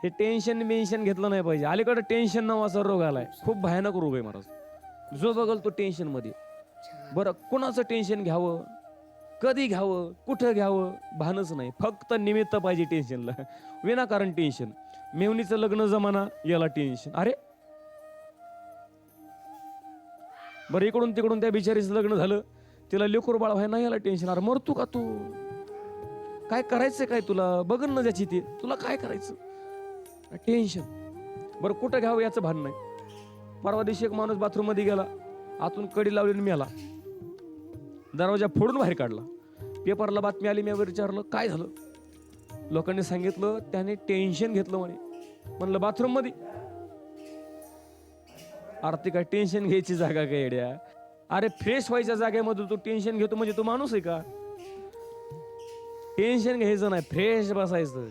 हे tension mention घेतलं नाही पाहिजे. अलीकडे टेन्शन नावाचा रोग आलाय, खूप भयानक रोग आहे महाराज. जो बघल तो टेन्शन मध्ये. बरं, कुणाचं टेन्शन घ्यावं, कधी घ्यावं, कुठं घ्यावं भानच नाही. फक्त निमित्त पाहिजे टेन्शनला. विनाकारण टेन्शन. मेवणीचं लग्न जमाना, याला टेन्शन. अरे बरं, इकडून तिकडून त्या बिचारीचं लग्न झालं, तिला लेकरू बाळ व्हाय ना, याला टेन्शन. अरे मरतो का तू? काय करायचं काय तुला? बघन ना ज्याची ते, तुला काय करायचं? टेन्शन. बरं, कुठं घ्यावं याचं भान नाही. परवा दिवशी एक माणूस बाथरूम मध्ये गेला, आतून कडी लावली आणि मेला. दरवाजा फोडून बाहेर काढला. पेपरला बातमी आली, मी विचारलं काय झालं? लोकांनी सांगितलं त्याने टेन्शन घेतलं म्हणे. म्हणलं बाथरूम मध्ये? अरे काय टेन्शन घ्यायची जागा काय येड्या? अरे फ्रेश व्हायच्या जागेमध्ये तू टेन्शन घेतो म्हणजे तू माणूस आहे का? टेन्शन घ्यायचं नाही, फ्रेश बसायचं.